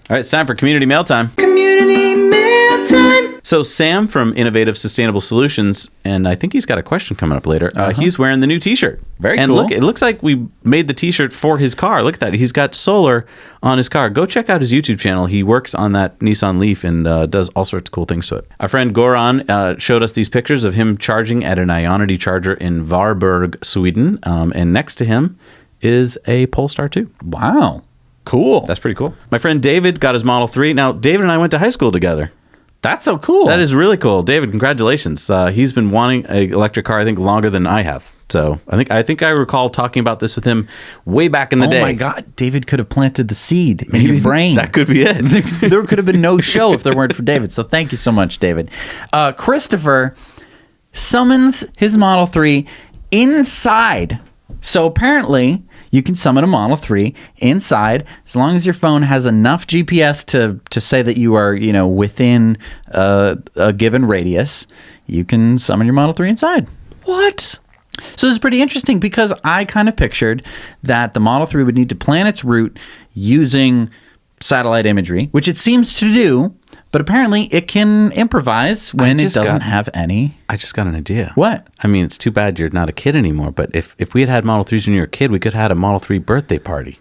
All right, it's time for Community Mail Time. Community Mail Time. So Sam from Innovative Sustainable Solutions, and I think he's got a question coming up later. He's wearing the new T-shirt. Very and cool. Look, it looks like we made the T-shirt for his car. Look at that. He's got solar on his car. Go check out his YouTube channel. He works on that Nissan Leaf and does all sorts of cool things to it. Our friend Goran showed us these pictures of him charging at an Ionity charger in Varberg, Sweden. And next to him is a Polestar 2. Wow. Cool. That's pretty cool. My friend David got his Model 3. Now, David and I went to high school together. That's so cool. That is really cool. David, congratulations. He's been wanting an electric car, I think, longer than I have. So I think I recall talking about this with him way back in the day. Oh my God. David could have planted the seed in your brain. That could be it. There could have been no show if there weren't for David. So thank you so much, David. Christopher summons his Model 3 inside. So apparently you can summon a Model 3 inside as long as your phone has enough GPS to say that you are, within a given radius. You can summon your Model 3 inside. What? So this is pretty interesting, because I kind of pictured that the Model 3 would need to plan its route using satellite imagery, which it seems to do, but apparently it can improvise when it doesn't have any. I just got an idea. What? I mean, it's too bad you're not a kid anymore, but if we had Model 3s when you were a kid, we could have had a Model 3 birthday party.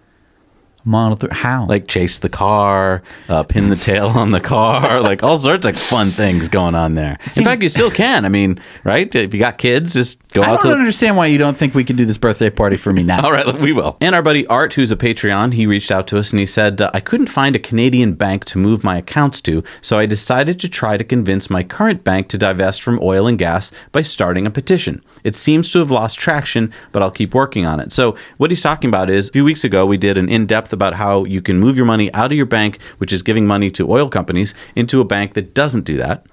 Model 3, how? Like chase the car, pin the tail on the car, like all sorts of fun things going on there. In fact, you still can. I mean, right? If you got kids, just go out to... I don't understand why you don't think we could do this birthday party for me now. All right, we will. And our buddy Art, who's a Patreon, he reached out to us and he said, I couldn't find a Canadian bank to move my accounts to, so I decided to try to convince my current bank to divest from oil and gas by starting a petition. It seems to have lost traction, but I'll keep working on it. So what he's talking about is, a few weeks ago, we did an in-depth about how you can move your money out of your bank, which is giving money to oil companies, into a bank that doesn't do that.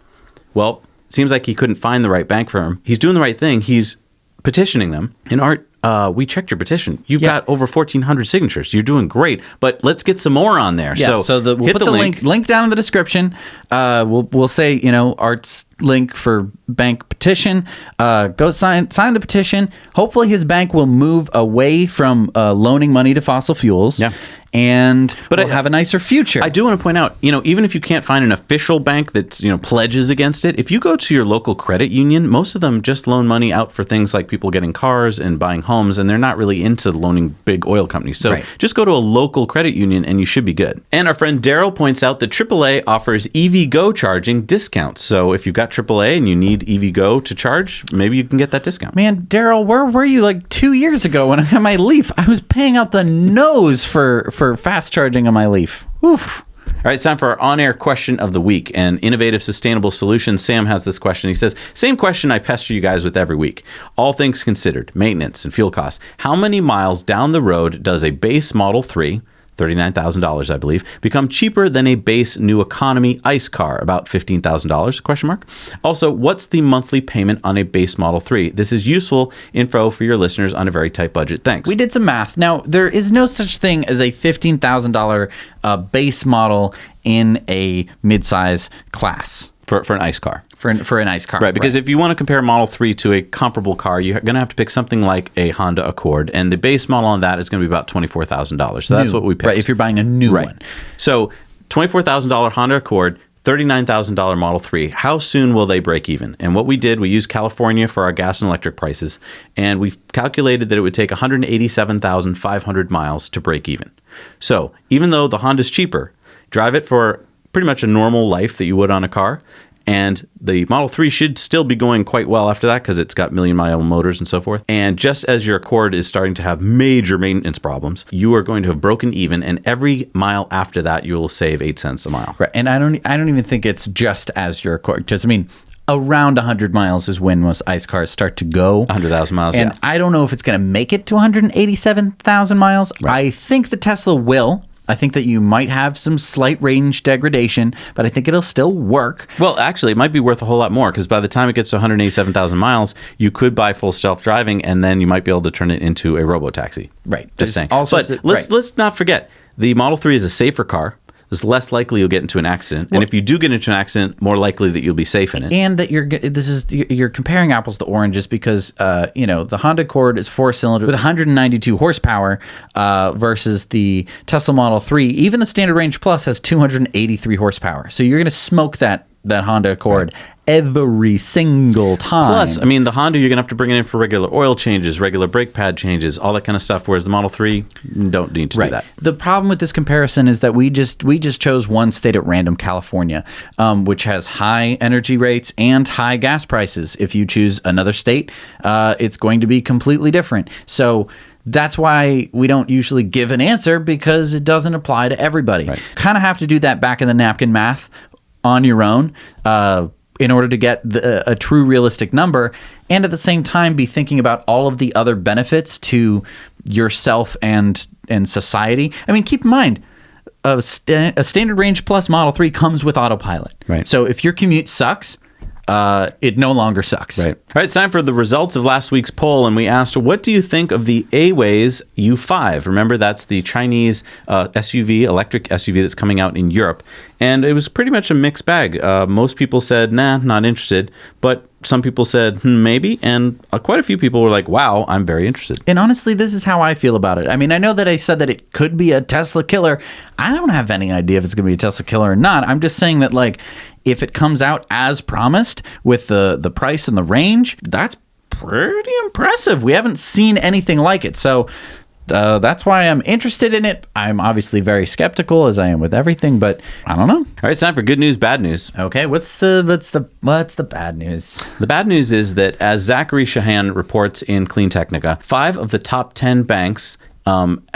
Well, it seems like he couldn't find the right bank for him. He's doing the right thing. He's petitioning them. And Art, we checked your petition. You've got over 1,400 signatures. You're doing great, but let's get some more on there. Yeah, so we'll hit put the link down in the description. We'll say, Art's link for bank petition. Go sign the petition. Hopefully his bank will move away from loaning money to fossil fuels. Yeah. And we'll have a nicer future. I do want to point out, even if you can't find an official bank that pledges against it, if you go to your local credit union, most of them just loan money out for things like people getting cars and buying homes, and they're not really into loaning big oil companies. So just go to a local credit union and you should be good. And our friend Daryl points out that AAA offers EV Go charging discounts. So if you've got AAA and you need EV Go to charge, maybe you can get that discount. Man, Daryl, where were you like 2 years ago when I had my Leaf? I was paying out the nose for fast charging on my Leaf. Oof. All right, it's time for our on-air question of the week. And Innovative Sustainable Solutions, Sam has this question. He says, same question I pester you guys with every week. All things considered, maintenance and fuel costs. How many miles down the road does a base Model 3, $39,000, I believe, become cheaper than a base new economy ICE car, about $15,000, question mark? Also, what's the monthly payment on a base Model 3? This is useful info for your listeners on a very tight budget. Thanks. We did some math. Now, there is no such thing as a $15,000 base model in a midsize class. For an ICE car. For an ICE car. Right, because if you want to compare Model 3 to a comparable car, you're going to have to pick something like a Honda Accord, and the base model on that is going to be about $24,000. So that's what we picked. Right, if you're buying a new one. So $24,000 Honda Accord, $39,000 Model 3. How soon will they break even? And what we did, we used California for our gas and electric prices, and we calculated that it would take 187,500 miles to break even. So even though the Honda's cheaper, drive it for pretty much a normal life that you would on a car. And the Model 3 should still be going quite well after that because it's got million-mile motors and so forth. And just as your Accord is starting to have major maintenance problems, you are going to have broken even. And every mile after that, you will save 8 cents a mile. Right. And I don't even think it's just as your Accord. Because, around 100 miles is when most ICE cars start to go. 100,000 miles, And I don't know if it's going to make it to 187,000 miles. Right. I think the Tesla will. I think that you might have some slight range degradation, but I think it'll still work. Well, actually, it might be worth a whole lot more because by the time it gets to 187,000 miles, you could buy full self-driving, and then you might be able to turn it into a robo-taxi. Right. Just saying. But let's not forget, the Model 3 is a safer car. It's less likely you'll get into an accident. And if you do get into an accident, more likely that you'll be safe in it. And that you're comparing apples to oranges because, the Honda Accord is 4-cylinder with 192 horsepower versus the Tesla Model 3. Even the Standard Range Plus has 283 horsepower. So you're going to smoke that Honda Accord every single time. Plus, the Honda, you're going to have to bring it in for regular oil changes, regular brake pad changes, all that kind of stuff, whereas the Model 3, don't need to do that. The problem with this comparison is that we just chose one state at random, California, which has high energy rates and high gas prices. If you choose another state, it's going to be completely different. So that's why we don't usually give an answer because it doesn't apply to everybody. Right. Kind of have to do that back in the napkin math on your own in order to get a true realistic number, and at the same time be thinking about all of the other benefits to yourself and society. Keep in mind, a Standard Range Plus Model 3 comes with autopilot. Right. So if your commute sucks, it no longer sucks. Right. All right, it's time for the results of last week's poll, and we asked, what do you think of the Aways U5? Remember, that's the Chinese SUV, electric SUV that's coming out in Europe. And it was pretty much a mixed bag. Most people said, nah, not interested. But some people said, maybe. And quite a few people were like, wow, I'm very interested. And honestly, this is how I feel about it. I mean, I know that I said that it could be a Tesla killer. I don't have any idea if it's going to be a Tesla killer or not. I'm just saying that, like, if it comes out as promised with the price and the range, that's pretty impressive. We haven't seen anything like it. So that's why I'm interested in it. I'm obviously very skeptical, as I am with everything, but I don't know. All right, it's time for good news, bad news. Okay, what's the bad news? The bad news is that, as Zachary Shahan reports in Clean Technica, 5 of the top 10 banks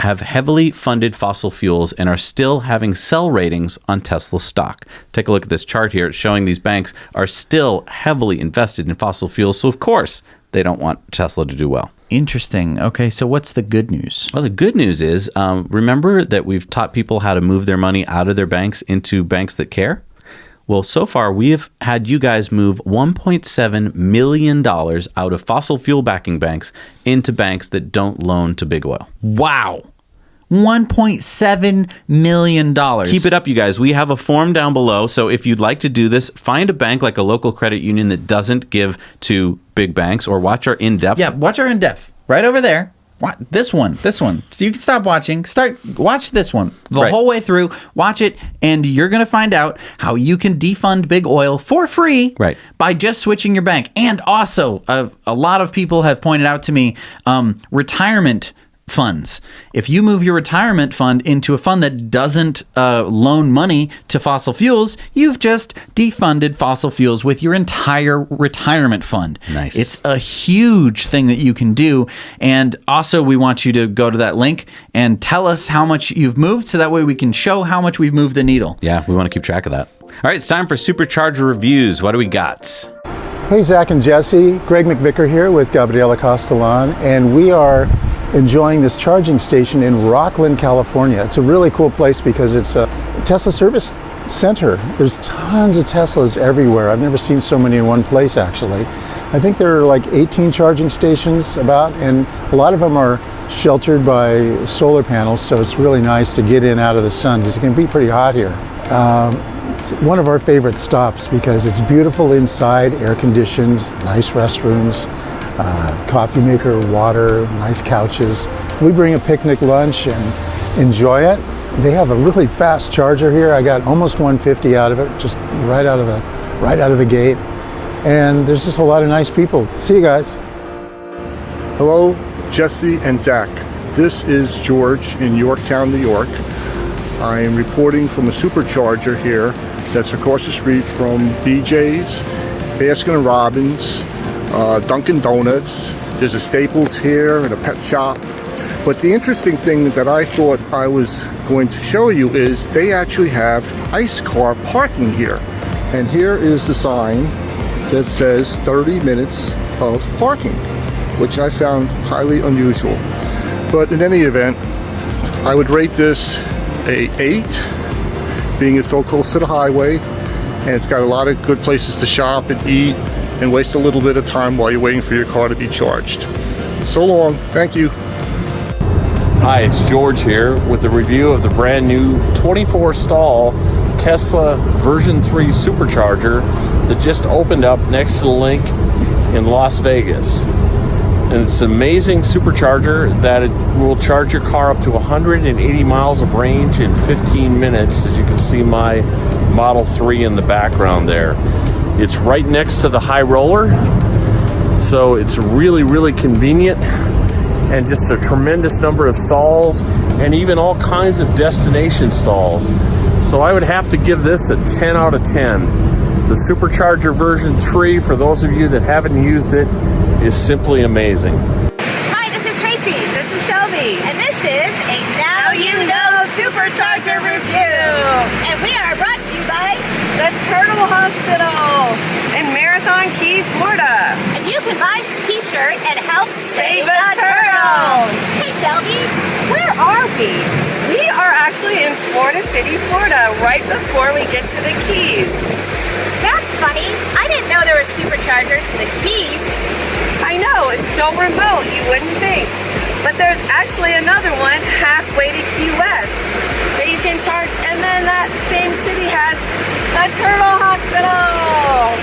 have heavily funded fossil fuels and are still having sell ratings on Tesla stock. Take a look at this chart here. It's showing these banks are still heavily invested in fossil fuels, so of course they don't want Tesla to do well. Interesting. Okay, so what's the good news? Well, the good news is, remember that we've taught people how to move their money out of their banks into banks that care? Well, so far, we have had you guys move $1.7 million out of fossil fuel backing banks into banks that don't loan to big oil. Wow. $1.7 million. Keep it up, you guys. We have a form down below. So if you'd like to do this, find a bank like a local credit union that doesn't give to big banks, or watch our in-depth. Yeah, watch our in-depth. Right over there. This one. So you can stop watching. Watch this one the whole way through. Watch it, and you're going to find out how you can defund big oil for free by just switching your bank. And also, a lot of people have pointed out to me, retirement funds. If you move your retirement fund into a fund that doesn't loan money to fossil fuels, you've just defunded fossil fuels with your entire retirement fund. Nice. It's a huge thing that you can do. And also, we want you to go to that link and tell us how much you've moved, so that way we can show how much we've moved the needle. Yeah, we want to keep track of that. All right, it's time for Supercharger reviews. What do we got? Hey, Zach and Jesse. Greg McVicker here with Gabriela Castellan, and we are enjoying this charging station in Rocklin, California. It's a really cool place because it's a Tesla service center. There's tons of Teslas everywhere. I've never seen so many in one place, actually. I think there are like 18 charging stations about, and a lot of them are sheltered by solar panels, so it's really nice to get in out of the sun because it can be pretty hot here. It's one of our favorite stops because it's beautiful inside, air conditioned, nice restrooms, coffee maker, water, nice couches. We bring a picnic lunch and enjoy it. They have a really fast charger here. I got almost 150 out of it, just right out of the gate. And there's just a lot of nice people. See you guys. Hello, Jesse and Zach. This is George in Yorktown, New York. I am reporting from a Supercharger here that's across the street from BJ's, Baskin & Robbins, Dunkin' Donuts. There's a Staples here and a pet shop. But the interesting thing that I thought I was going to show you is they actually have ICE car parking here. And here is the sign that says 30 minutes of parking, which I found highly unusual. But in any event, I would rate this a 8, being it's so close to the highway, and it's got a lot of good places to shop and eat and waste a little bit of time while you're waiting for your car to be charged. So long. Thank you. Hi, it's George here with a review of the brand new 24-stall Tesla version 3 Supercharger that just opened up next to the link in Las Vegas. And it's an amazing supercharger that it will charge your car up to 180 miles of range in 15 minutes, as you can see my Model 3 in the background there. It's right next to the high roller, so it's really, really convenient, and just a tremendous number of stalls and even all kinds of destination stalls. So I would have to give this a 10 out of 10. The Supercharger version 3, for those of you that haven't used it, is simply amazing. Hi, this is Tracy. This is Shelby. And this is a Now You Know Supercharger review. And we are brought to you by the Turtle Hospital in Marathon Key, Florida. And you can buy this t-shirt and help save a turtle. Hey, Shelby, where are we? We are actually in Florida City, Florida, right before we get to the Keys. That's funny. I didn't know there was superchargers with keys. I know, it's so remote, you wouldn't think. But there's actually another one halfway to Key West that you can charge, and then that same city has a turtle hospital.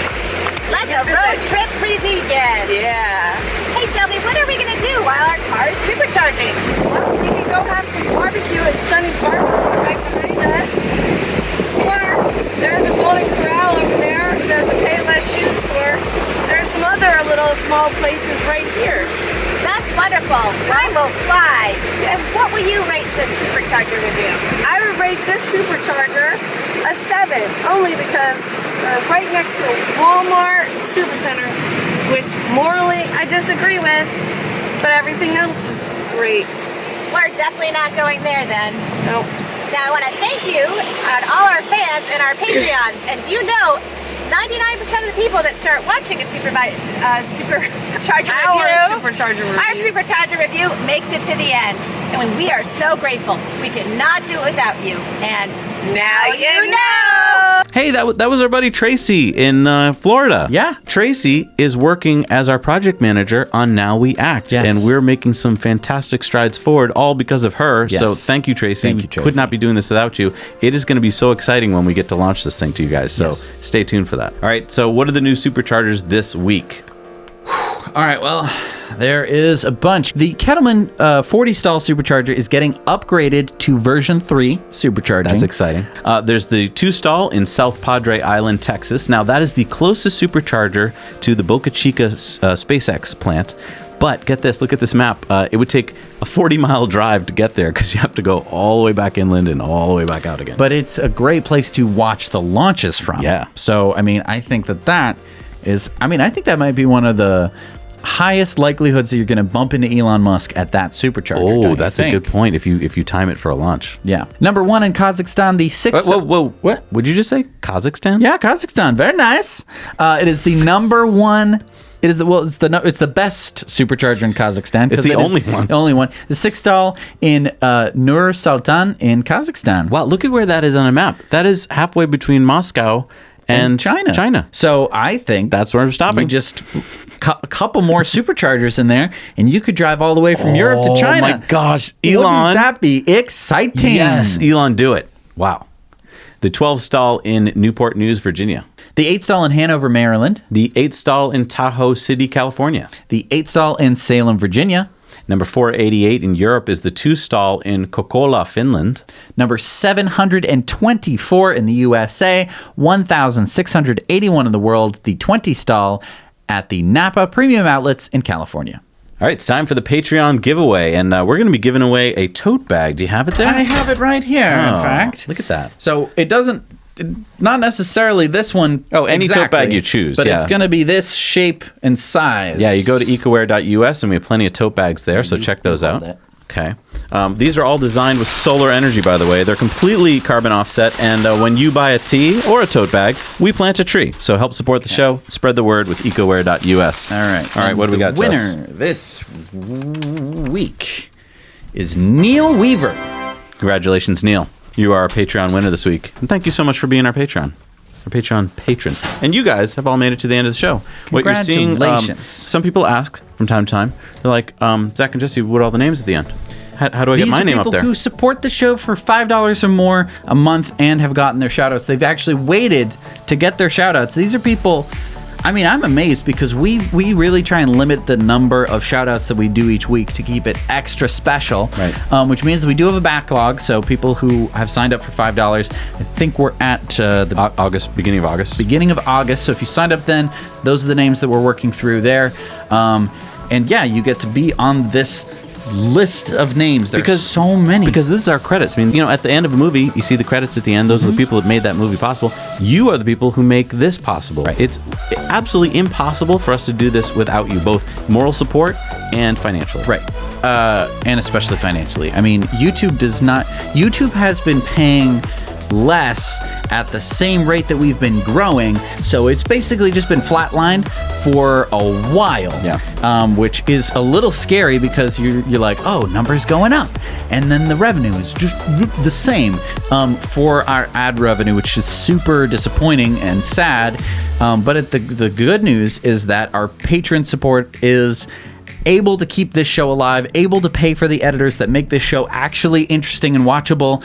Like a road trip pre-weekend. Yeah. Hey Shelby, what are we gonna do while our car is supercharging? Well, we can go have some barbecue at Sunny's Barbecue right behind us. Or there's a Golden Corral over there. There's a Payless Shoe Store. There's some other little small places right here. That's wonderful. Time will fly. And what will you rate this supercharger review? I would rate this supercharger a 7, only because they're right next to a Walmart Supercenter, which morally I disagree with, but everything else is great. We're definitely not going there then. Nope. Now I want to thank you and all our fans and our Patreons. And do you know, 99% of the people that start watching a supercharger Our supercharger review makes it to the end. And we are so grateful. We could not do it without you. And now you know. Hey, that was our buddy Tracy in Florida. Yeah. Tracy is working as our project manager on Now We Act. Yes. And we're making some fantastic strides forward, all because of her. Yes. So thank you, Tracy. Thank you, We Tracy. could not be doing this without you. It is going to be so exciting when we get to launch this thing to you guys. So Yes. stay tuned for that. All right. So what are the new superchargers this week? All right, well, there is a bunch. The Kettleman 40-stall supercharger is getting upgraded to version 3 supercharging. That's exciting. There's the 2-stall in South Padre Island, Texas. Now, that is the closest supercharger to the Boca Chica SpaceX plant. But get this, look at this map. It would take a 40-mile drive to get there because you have to go all the way back inland and all the way back out again. But it's a great place to watch the launches from. Yeah. So, I mean, I think that might be one of the highest likelihoods that you're going to bump into Elon Musk at that supercharger. Oh, don't you that's a think? good point. If you time it for a launch. Yeah. Number 1 in Kazakhstan, the 6th. Whoa! What? Would you just say Kazakhstan? Yeah, Kazakhstan. Very nice. It is the number 1. It's the best supercharger in Kazakhstan. It's the only one. The only one. The 6-stall in Nur Sultan in Kazakhstan. Wow, look at where that is on a map. That is halfway between Moscow and China. So I think that's where I'm stopping. You just a couple more superchargers in there, and you could drive all the way from Europe to China. Oh my gosh, Elon! Wouldn't that be exciting? Yes, Elon, do it! Wow. The 12-stall in Newport News, Virginia. The 8-stall in Hanover, Maryland. The 8-stall in Tahoe City, California. The 8-stall in Salem, Virginia. Number 488 in Europe is the 2-stall in Kokkola, Finland. Number 724 in the USA, 1,681 in the world, the 20-stall at the Napa Premium Outlets in California. All right, it's time for the Patreon giveaway, and we're going to be giving away a tote bag. Do you have it there? I have it right here, in fact. Look at that. So it doesn't, not necessarily this one. Oh, any exactly, tote bag you choose, but yeah. it's going to be this shape and size. Yeah, you go to ecoware.us, and we have plenty of tote bags there, so check those out. Okay. These are all designed with solar energy, by the way. They're completely carbon offset, and when you buy a tee or a tote bag, we plant a tree. So help support the show. Spread the word with ecoware.us. All right. All right, what do we got, The winner this week is Neil Weaver. Congratulations, Neil. You are our Patreon winner this week. And thank you so much for being our Patreon. Our Patreon patron. And you guys have all made it to the end of the show. What you're seeing, Congratulations. some people ask from time to time, they're like, Zach and Jesse, what are all the names at the end? How do I get my name up there? These are people who support the show for $5 or more a month and have gotten their shout-outs. They've actually waited to get their shout-outs. These are people... I mean, I'm amazed because we really try and limit the number of shout-outs that we do each week to keep it extra special, right. Which means we do have a backlog, so people who have signed up for $5, I think we're at the beginning of August. Beginning of August, so if you signed up then, those are the names that we're working through there. And yeah, you get to be on this list of names. There's so many. Because this is our credits. I mean, at the end of a movie, you see the credits at the end. Those are the people that made that movie possible. You are the people who make this possible. Right. It's absolutely impossible for us to do this without you, both moral support and financially. Right. And especially financially. I mean, YouTube has been paying less at the same rate that we've been growing. So it's basically just been flatlined for a while, which is a little scary because you're like, oh, numbers going up. And then the revenue is just the same for our ad revenue, which is super disappointing and sad. But the good news is that our patron support is able to keep this show alive, able to pay for the editors that make this show actually interesting and watchable.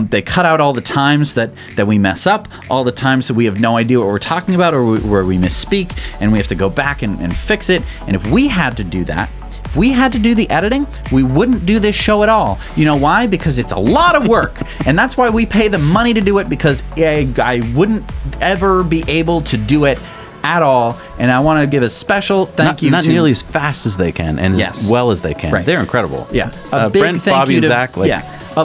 They cut out all the times that we mess up, all the times that we have no idea what we're talking about or where we misspeak, and we have to go back and fix it. And if we had to do that, if we had to do the editing, we wouldn't do this show at all. You know why? Because it's a lot of work. And that's why we pay the money to do it, because I wouldn't ever be able to do it at all. And I want to give a special thank you not to... nearly as fast as they can and as well as they can. Right. They're incredible. Yeah. A big Brent, thank Bobby, you to... and Zach.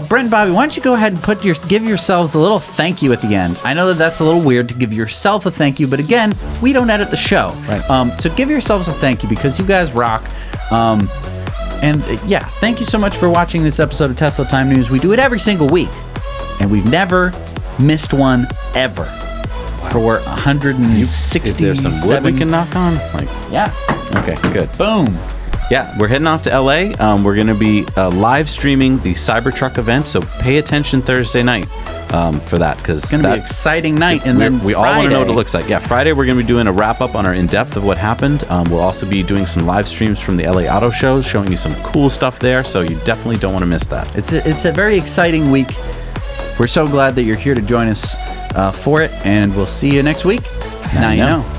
Brent and Bobby, why don't you go ahead and give yourselves a little thank you at the end. I know that that's a little weird to give yourself a thank you, but again, we don't edit the show. Right. So give yourselves a thank you because you guys rock. Thank you so much for watching this episode of Tesla Time News. We do it every single week, and we've never missed one ever. For 167. Is there some wood we can knock on? Okay, good. Boom. Yeah, we're heading off to LA. We're going to be live streaming the Cybertruck event, so pay attention Thursday night for that, because it's going to be an exciting night. And then we all want to know what it looks like. Yeah, Friday we're going to be doing a wrap up on our in depth of what happened. We'll also be doing some live streams from the LA Auto Shows, showing you some cool stuff there. So you definitely don't want to miss that. It's a very exciting week. We're so glad that you're here to join us for it, and we'll see you next week. Now you know.